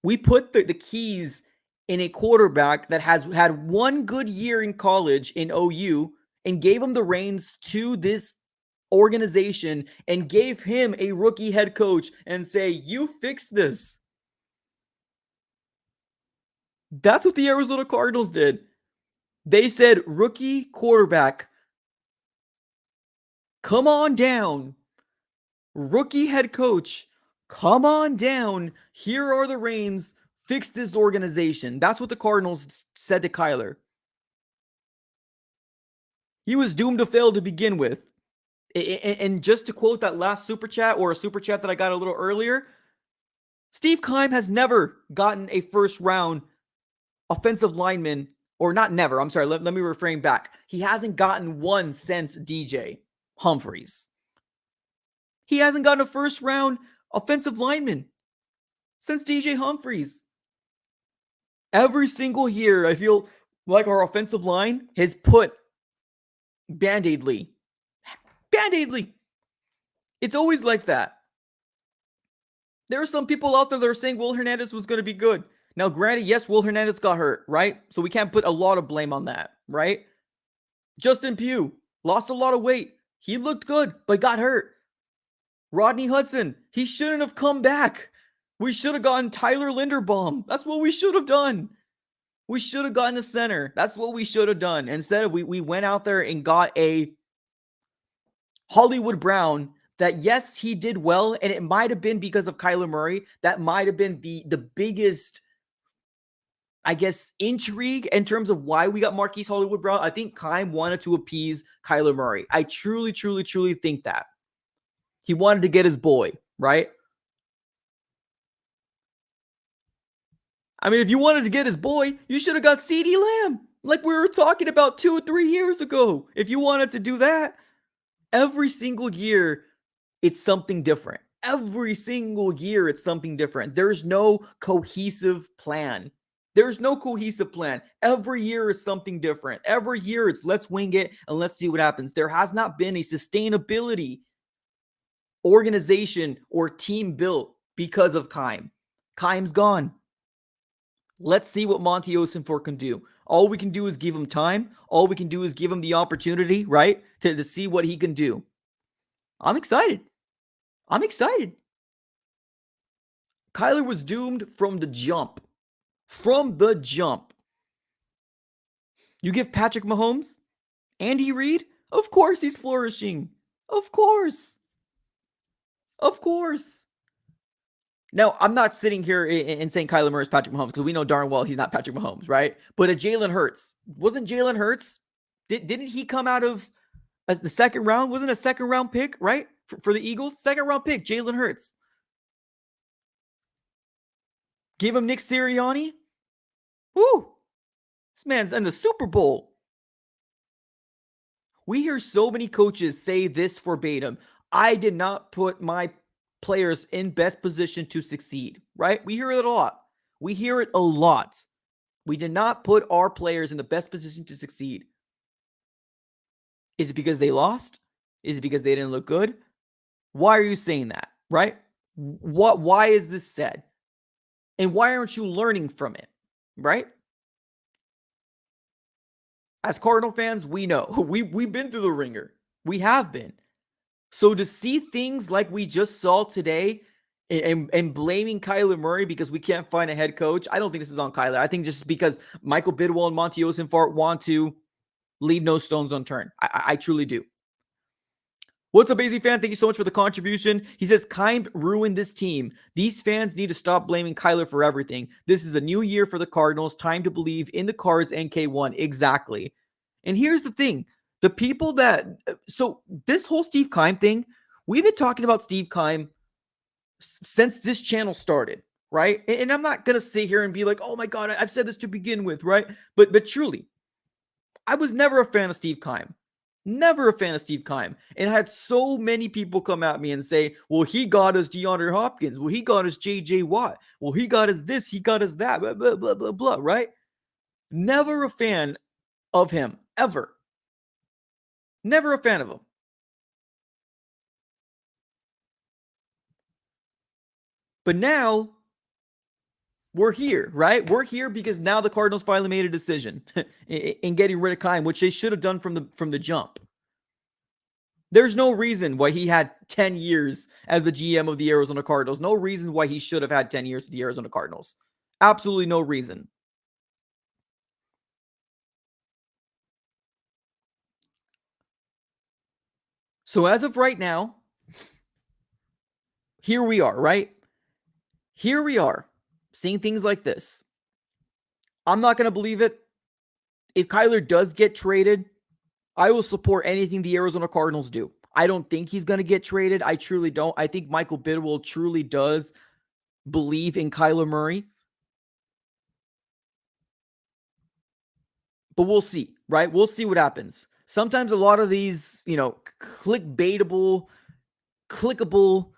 We put the keys in a quarterback that has had one good year in college in OU and gave him the reins to this organization and gave him a rookie head coach and say, you fix this. That's what the Arizona Cardinals did. They said, rookie quarterback, come on down. Rookie head coach, come on down. Here are the reins. Fix this organization. That's what the Cardinals said to Kyler. He was doomed to fail to begin with. And just to quote that last super chat, or a super chat that I got a little earlier, Steve Keim has never gotten a first round offensive lineman, or not never. I'm sorry. Let me reframe back. He hasn't gotten one since DJ Humphries. He hasn't gotten a first round offensive lineman since DJ Humphries. Every single year, I feel like our offensive line has put Band-Aid-ly. It's always like that. There are some people out there that are saying Will Hernandez was going to be good. Now, granted, yes, Will Hernandez got hurt, right? So we can't put a lot of blame on that, right? Justin Pugh lost a lot of weight. He looked good, but got hurt. Rodney Hudson, he shouldn't have come back. We should have gotten Tyler Linderbaum. That's what we should have done. We should have gotten a center. That's what we should have done. Instead, we went out there and got a Hollywood Brown that, yes, he did well, and it might have been because of Kyler Murray. That might have been the biggest, I guess, intrigue in terms of why we got Marquise Hollywood Brown. I think Keim wanted to appease Kyler Murray. I truly think that. He wanted to get his boy, right? I mean, if you wanted to get his boy, you should have got CeeDee Lamb, like we were talking about 2 or 3 years ago. If you wanted to do that, every single year, it's something different. Every single year, it's something different. There's no cohesive plan. There's no cohesive plan. Every year is something different. Every year, it's let's wing it and let's see what happens. There has not been a sustainability organization or team built because of Keim. Keim's gone. Let's see what Monty Ossenfort can do. All we can do is give him time. All we can do is give him the opportunity, right, to see what he can do. I'm excited. Kyler was doomed from the jump. You give Patrick Mahomes, Andy Reid, of course he's flourishing. Of course. Of course. Now, I'm not sitting here and saying Kyler Murray is Patrick Mahomes because we know darn well he's not Patrick Mahomes, right? But a Jalen Hurts. Wasn't Jalen Hurts? Didn't he come out of as the second round? Wasn't a second round pick, right? For the Eagles? Second round pick, Jalen Hurts. Give him Nick Sirianni. Woo! This man's in the Super Bowl. We hear so many coaches say this verbatim. I did not put my players in best position to succeed, right? We hear it a lot. We hear it a lot. We did not put our players in the best position to succeed. Is it because they lost? Is it because they didn't look good? Why are you saying that, right? Why is this said? And why aren't you learning from it, right? As Cardinal fans, we know. We've been through the ringer. We have been. So to see things like we just saw today and blaming Kyler Murray because we can't find a head coach, I don't think this is on Kyler. I think just because Michael Bidwell and Monty Osenfart want to leave no stones unturned. I truly do. What's up, AZ fan? Thank you so much for the contribution. He says, Kind ruined this team. These fans need to stop blaming Kyler for everything. This is a new year for the Cardinals. Time to believe in the Cards and K1. Exactly. And here's the thing. The people that... So this whole Steve Keim thing, we've been talking about Steve Keim since this channel started, right? And I'm not going to sit here and be like, oh my God, I've said this to begin with, right? But truly, I was never a fan of Steve Keim. Never a fan of Steve Keim. And I had so many people come at me and say, well, he got us DeAndre Hopkins. Well, he got us J.J. Watt. Well, he got us this. He got us that. Blah, blah, blah, blah, blah, right? Never a fan of him, ever. Never a fan of him. But now, we're here, right? We're here because now the Cardinals finally made a decision in getting rid of Keim, which they should have done from the jump. There's no reason why he had 10 years as the GM of the Arizona Cardinals. No reason why he should have had 10 years with the Arizona Cardinals. Absolutely no reason. So as of right now, here we are, right? Here we are, seeing things like this. I'm not going to believe it. If Kyler does get traded, I will support anything the Arizona Cardinals do. I don't think he's going to get traded. I truly don't. I think Michael Bidwell truly does believe in Kyler Murray. But we'll see, right? We'll see what happens. Sometimes a lot of these, clickbaitable, clickable,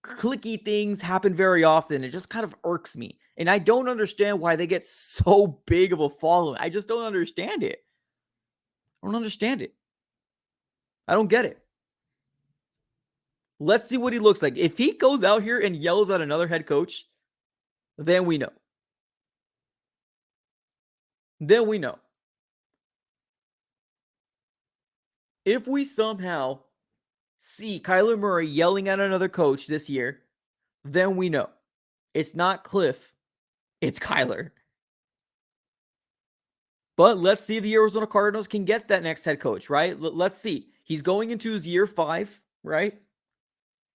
clicky things happen very often. It just kind of irks me. And I don't understand why they get so big of a following. I just don't understand it. I don't understand it. I don't get it. Let's see what he looks like. If he goes out here and yells at another head coach, then we know. Then we know. If we somehow see Kyler Murray yelling at another coach this year, then we know. It's not Cliff. It's Kyler. But let's see if the Arizona Cardinals can get that next head coach, right? Let's see. He's going into his year 5, right?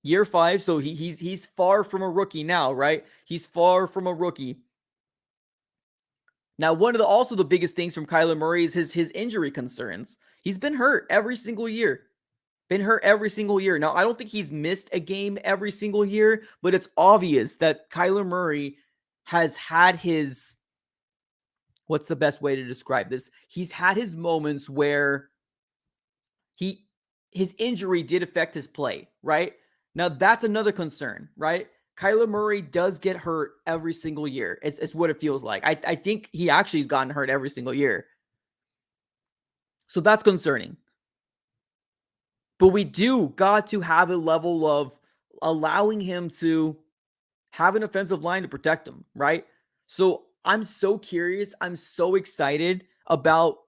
Year 5, so he's far from a rookie now, right? He's far from a rookie. Now, one of the biggest things from Kyler Murray is his injury concerns. He's been hurt every single year. Been hurt every single year. Now, I don't think he's missed a game every single year, but it's obvious that Kyler Murray has had his, what's the best way to describe this? He's had his moments where his injury did affect his play, right? Now, that's another concern, right? Kyler Murray does get hurt every single year. It's what it feels like. I think he actually has gotten hurt every single year. So that's concerning. But we do got to have a level of allowing him to have an offensive line to protect him, right? So I'm so curious. I'm so excited about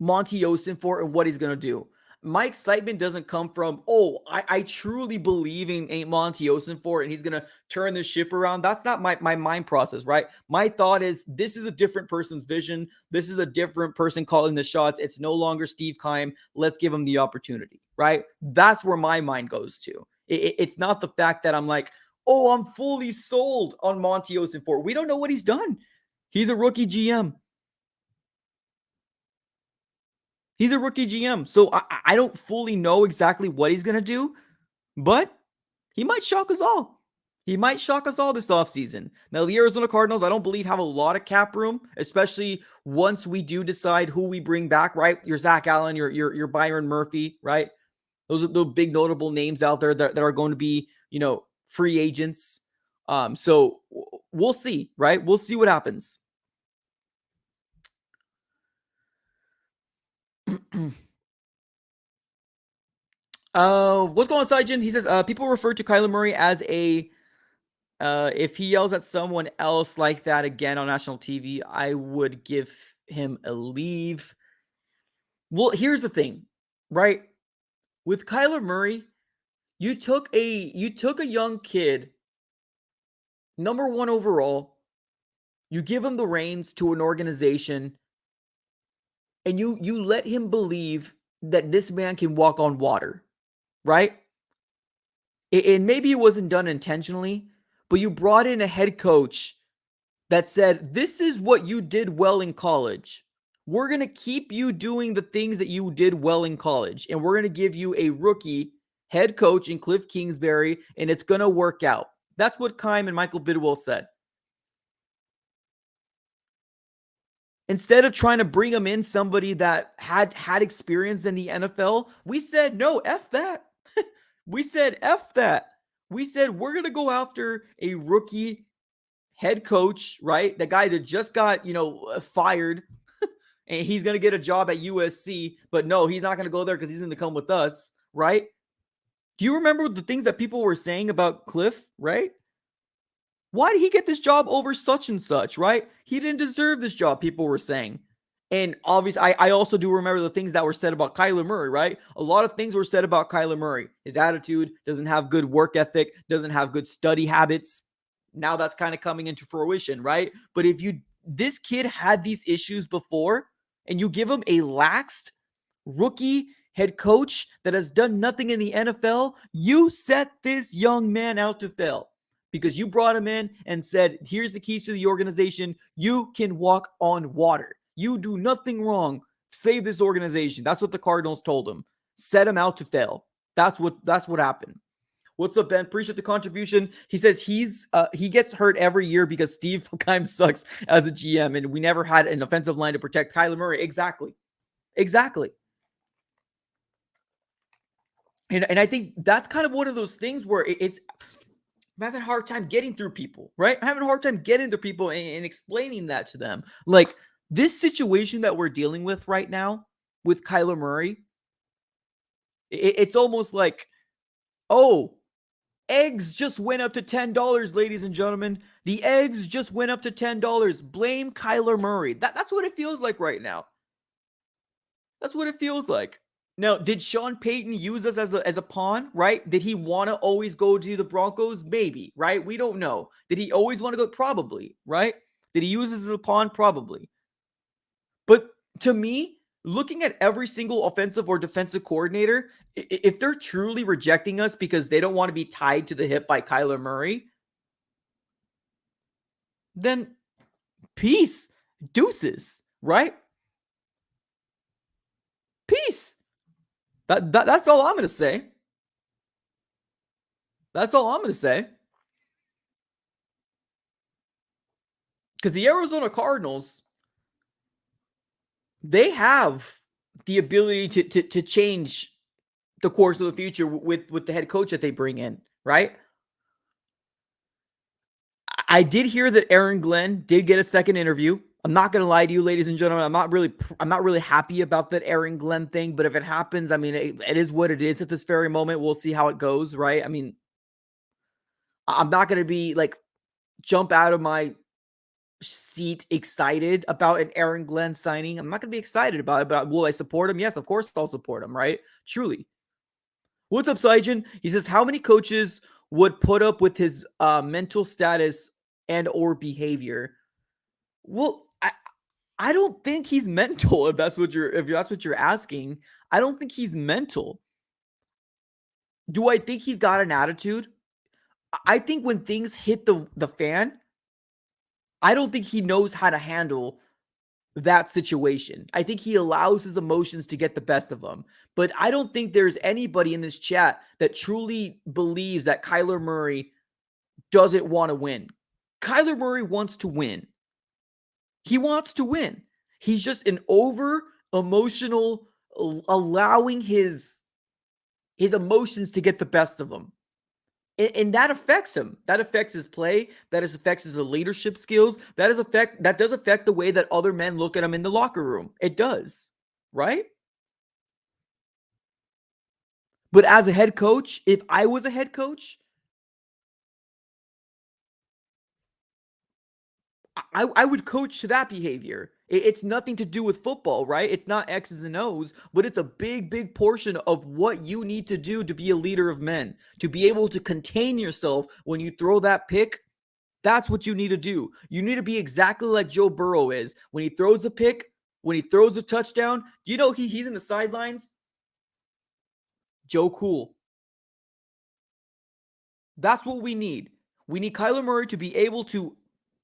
Monty Osenfort and what he's going to do. my excitement doesn't come from, oh, I truly believe in Monty Ossenfort and he's gonna turn the ship around. That's not my mind process, right? My thought is this is a different person's vision. This is a different person calling the shots. It's no longer Steve Keim. Let's give him the opportunity, right? That's where my mind goes to. It's not the fact that I'm like, oh, I'm fully sold on Monty Ossenfort. We don't know what he's done. He's a rookie GM. He's a rookie GM. So I don't fully know exactly what he's going to do, but he might shock us all. He might shock us all this offseason. Now, the Arizona Cardinals, I don't believe have a lot of cap room, especially once we do decide who we bring back, right? Your Zach Allen, your Byron Murphy, right? Those are the big notable names out there that are going to be, free agents. So we'll see, right? We'll see what happens. What's going on, Saijin? He says, people refer to Kyler Murray as if he yells at someone else like that again on national TV, I would give him a leave. Well, here's the thing, right? With Kyler Murray, you took a young kid, number 1 overall, you give him the reins to an organization, and you let him believe that this man can walk on water, right? And maybe it wasn't done intentionally, but you brought in a head coach that said, this is what you did well in college. We're going to keep you doing the things that you did well in college. And we're going to give you a rookie head coach in Cliff Kingsbury, and it's going to work out. That's what Keim and Michael Bidwell said. Instead of trying to bring him in somebody that had experience in the NFL, we said, no, F that. We said, F that. We said, we're going to go after a rookie head coach, right? The guy that just got, fired and he's going to get a job at USC, but no, he's not going to go there because he's going to come with us, right? Do you remember the things that people were saying about Cliff, right? Why did he get this job over such and such, right? He didn't deserve this job, people were saying. And obviously, I also do remember the things that were said about Kyler Murray, right? A lot of things were said about Kyler Murray. His attitude, doesn't have good work ethic, doesn't have good study habits. Now that's kind of coming into fruition, right? But if this kid had these issues before and you give him a laxed rookie head coach that has done nothing in the NFL, you set this young man out to fail because you brought him in and said, here's the keys to the organization. You can walk on water. You do nothing wrong. Save this organization. That's what the Cardinals told him. Set him out to fail. That's what happened. What's up, Ben? Appreciate the contribution. He says he gets hurt every year because Steve Keim sucks as a GM, and we never had an offensive line to protect Kyler Murray. Exactly. And I think that's kind of one of those things where I'm having a hard time getting through people, right? I'm having a hard time getting through people and explaining that to them. Like this situation that we're dealing with right now with Kyler Murray, it's almost like, oh, eggs just went up to $10, ladies and gentlemen. The eggs just went up to $10. Blame Kyler Murray. That's what it feels like right now. That's what it feels like. Now, did Sean Payton use us as a pawn, right? Did he want to always go to the Broncos? Maybe, right? We don't know. Did he always want to go? Probably, right? Did he use us as a pawn? Probably. But to me, looking at every single offensive or defensive coordinator, if they're truly rejecting us because they don't want to be tied to the hip by Kyler Murray, then peace, deuces, right? Peace. That's all I'm going to say. That's all I'm going to say. Because the Arizona Cardinals, they have the ability to change the course of the future with the head coach that they bring in, right? I did hear that Aaron Glenn did get a second interview. I'm not going to lie to you, ladies and gentlemen. I'm not really happy about that Aaron Glenn thing, but if it happens, I mean, it is what it is at this very moment. We'll see how it goes, right? I mean, I'm not going to be like jump out of my seat excited about an Aaron Glenn signing. I'm not going to be excited about it, but will I support him? Yes, of course I'll support him, right? Truly. What's up, Saijan? He says, how many coaches would put up with his mental status and or behavior? Well, I don't think he's mental. If that's what you're asking, I don't think he's mental. Do I think he's got an attitude? I think when things hit the fan, I don't think he knows how to handle that situation. I think he allows his emotions to get the best of him. But I don't think there's anybody in this chat that truly believes that Kyler Murray doesn't want to win. Kyler Murray wants to win. He wants to win. He's just an over emotional, allowing his emotions to get the best of him. And that affects him. That affects his play. That affects his leadership skills. That does affect the way that other men look at him in the locker room. It does, right? But as a head coach, if I was a head coach, I would coach to that behavior. It's nothing to do with football, right? It's not X's and O's, but it's a big, big portion of what you need to do to be a leader of men, to be able to contain yourself when you throw that pick. That's what you need to do. You need to be exactly like Joe Burrow is. When he throws a pick, when he throws a touchdown, you know he's in the sidelines? Joe Cool. That's what we need. We need Kyler Murray to be able to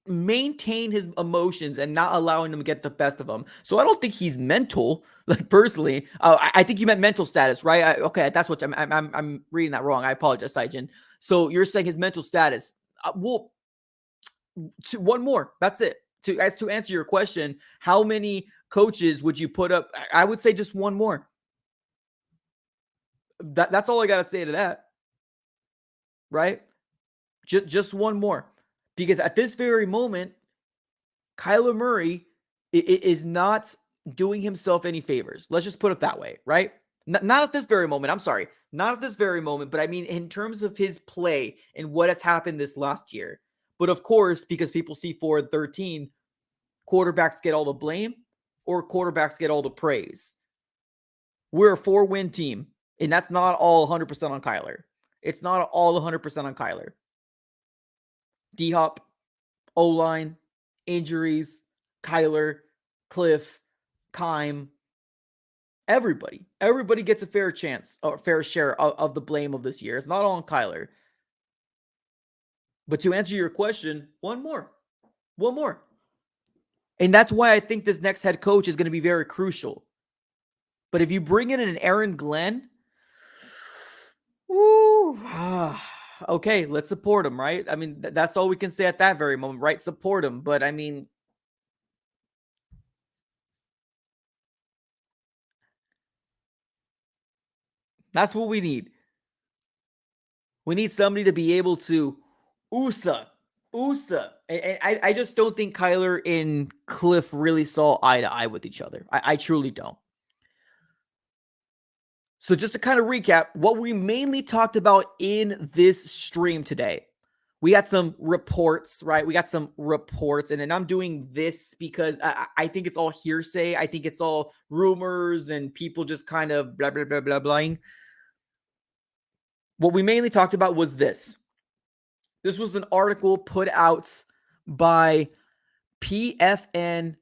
maintain his emotions and not allowing them to get the best of him. So I don't think he's mental, like personally. I think you meant mental status, right? Okay, that's what I'm reading that wrong. I apologize, Saijin. So you're saying his mental status. Well, one more. That's it. To answer your question, how many coaches would you put up? I would say just one more. That's all I got to say to that. Right? Just one more. Because at this very moment, Kyler Murray is not doing himself any favors. Let's just put it that way, right? Not at this very moment. I'm sorry. Not at this very moment, but I mean in terms of his play and what has happened this last year. But of course, because people see 4-13, quarterbacks get all the blame or quarterbacks get all the praise. We're a 4-win team, and that's not all 100% on Kyler. It's not all 100% on Kyler. D-Hop, O-line, injuries, Kyler, Cliff, Kime, everybody gets a fair chance or fair share of the blame of this year. It's not all on Kyler. But to answer your question, one more. And that's why I think this next head coach is going to be very crucial. But if you bring in an Aaron Glenn, woo, okay, let's support him, right? I mean, that's all we can say at that very moment, right? Support him. But I mean, that's what we need. We need somebody to be able to USA. And I just don't think Kyler and Cliff really saw eye to eye with each other. I truly don't. So just to kind of recap, what we mainly talked about in this stream today, we got some reports, right? We got some reports, and then I'm doing this because I think it's all hearsay. I think it's all rumors and people just kind of blah, blah, blah, blah, blahing. What we mainly talked about was this. This was an article put out by PFN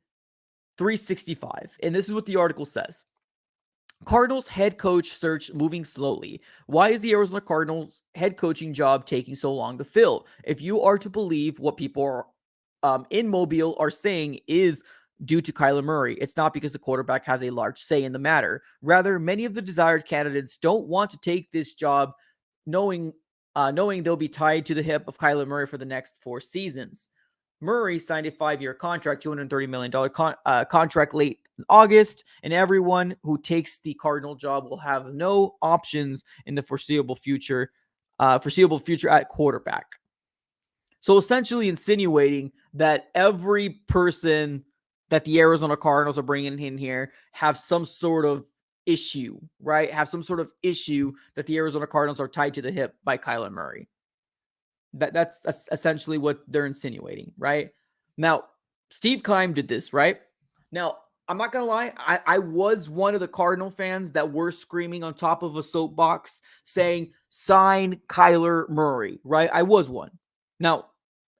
365, and this is what the article says. Cardinals head coach search moving slowly. Why is the Arizona Cardinals head coaching job taking so long to fill? If you are to believe what people are, in Mobile are saying is due to Kyler Murray, it's not because the quarterback has a large say in the matter. Rather, many of the desired candidates don't want to take this job knowing they'll be tied to the hip of Kyler Murray for the next 4 seasons. Murray signed a 5-year contract, $230 million contract late in August, and everyone who takes the Cardinal job will have no options in the foreseeable future at quarterback. So essentially insinuating that every person that the Arizona Cardinals are bringing in here have some sort of issue, right? Have some sort of issue that the Arizona Cardinals are tied to the hip by Kyler Murray. That's essentially what they're insinuating, right? Now, Steve Keim did this, right? Now, I'm not going to lie. I was one of the Cardinal fans that were screaming on top of a soapbox saying, sign Kyler Murray, right? I was one. Now,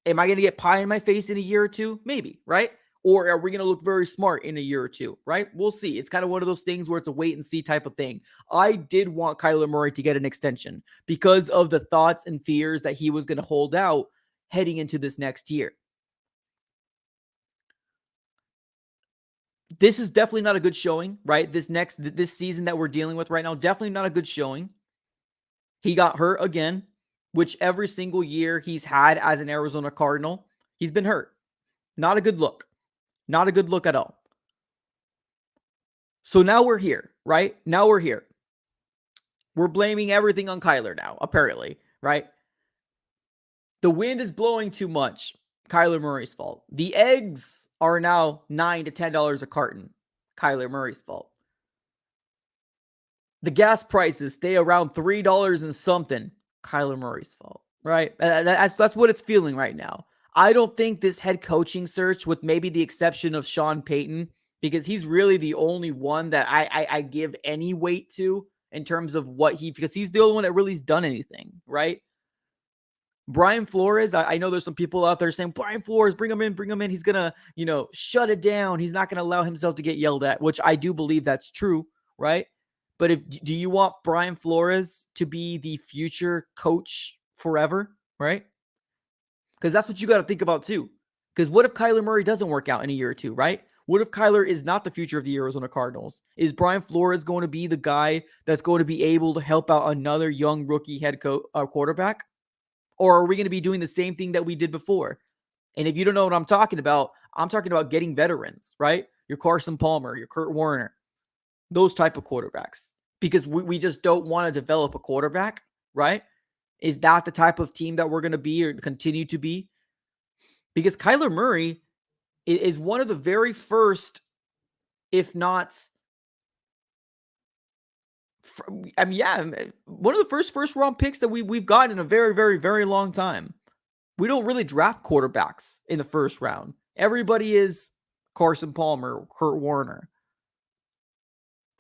am I going to get pie in my face in a year or two? Maybe, right? Or are we going to look very smart in a year or two, right? We'll see. It's kind of one of those things where it's a wait and see type of thing. I did want Kyler Murray to get an extension because of the thoughts and fears that he was going to hold out heading into this next year. This is definitely not a good showing, right? This season that we're dealing with right now, definitely not a good showing. He got hurt again, which every single year he's had as an Arizona Cardinal, he's been hurt. Not a good look. Not a good look at all. So now we're here, right? Now we're here. We're blaming everything on Kyler now, apparently, right? The wind is blowing too much. Kyler Murray's fault. The eggs are now $9 to $10 a carton. Kyler Murray's fault. The gas prices stay around $3 and something. Kyler Murray's fault, right? That's what it's feeling right now. I don't think this head coaching search, with maybe the exception of Sean Payton, because he's really the only one that I give any weight to in terms of because he's the only one that really's done anything, right? Brian Flores, I know there's some people out there saying, Brian Flores, bring him in. He's going to, shut it down. He's not going to allow himself to get yelled at, which I do believe that's true, right? But do you want Brian Flores to be the future coach forever, right? Because that's what you got to think about too. Because what if Kyler Murray doesn't work out in a year or two, right? What if Kyler is not the future of the Arizona Cardinals? Is Brian Flores going to be the guy that's going to be able to help out another young rookie quarterback? Or are we going to be doing the same thing that we did before? And if you don't know what I'm talking about getting veterans, right? Your Carson Palmer, your Kurt Warner, those type of quarterbacks. Because we just don't want to develop a quarterback, right? Is that the type of team that we're going to be or continue to be? Because Kyler Murray is one of the very first, if not, one of the first round picks that we've gotten in a very, very, very long time. We don't really draft quarterbacks in the first round. Everybody is Carson Palmer, Kurt Warner.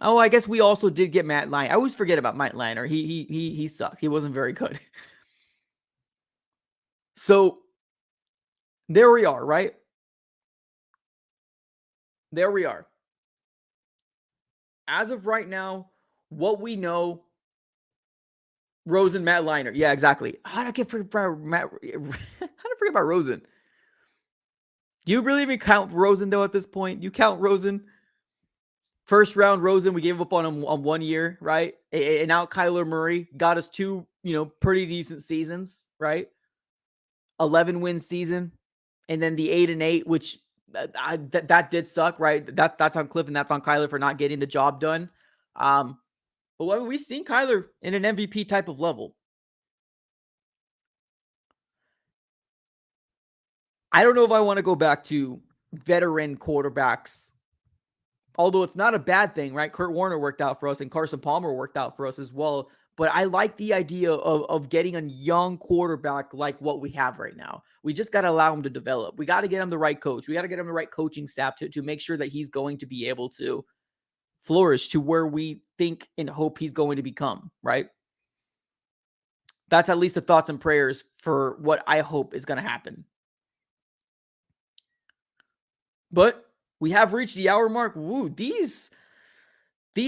Oh, I guess we also did get Matt Leinart. I always forget about Matt Leinart. He sucked. He wasn't very good. So there we are, right? There we are. As of right now, what we know, Rosen, Matt Leinart. Yeah, exactly. How did I forget about Rosen? Do you really even count Rosen, though, at this point? You count Rosen? First round Rosen, we gave up on him on 1 year, right? And now Kyler Murray got us two, pretty decent seasons, right? 11-win season, and then the 8-8, which that did suck, right? That's on Cliff and that's on Kyler for not getting the job done. But we've seen Kyler in an MVP type of level. I don't know if I want to go back to veteran quarterbacks, although it's not a bad thing, right? Kurt Warner worked out for us and Carson Palmer worked out for us as well. But I like the idea of getting a young quarterback like what we have right now. We just got to allow him to develop. We got to get him the right coach. We got to get him the right coaching staff to make sure that he's going to be able to flourish to where we think and hope he's going to become, right? That's at least the thoughts and prayers for what I hope is going to happen. But we have reached the hour mark. Woo, these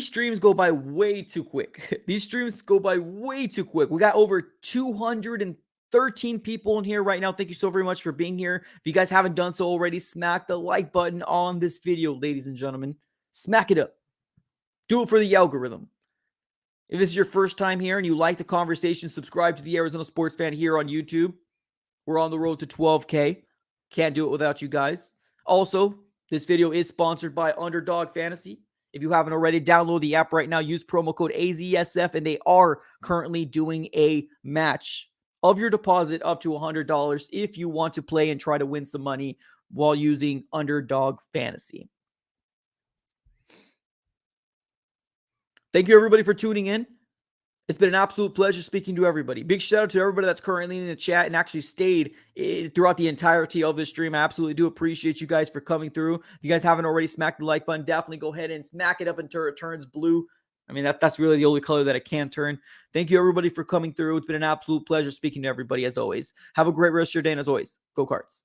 streams go by way too quick. These streams go by way too quick. We got over 213 people in here right now. Thank you so very much for being here. If you guys haven't done so already, smack the like button on this video, ladies and gentlemen. Smack it up. Do it for the algorithm. If this is your first time here and you like the conversation, subscribe to the Arizona Sports Fan here on YouTube. We're on the road to 12K. Can't do it without you guys. Also, this video is sponsored by Underdog Fantasy. If you haven't already, download the app right now. Use promo code AZSF, and they are currently doing a match of your deposit up to $100 if you want to play and try to win some money while using Underdog Fantasy. Thank you, everybody, for tuning in. It's been an absolute pleasure speaking to everybody. Big shout out to everybody that's currently in the chat and actually stayed throughout the entirety of this stream. I absolutely do appreciate you guys for coming through. If you guys haven't already smacked the like button, definitely go ahead and smack it up until it turns blue. I mean, that's really the only color that it can turn. Thank you, everybody, for coming through. It's been an absolute pleasure speaking to everybody, as always. Have a great rest of your day, and as always, go Cards.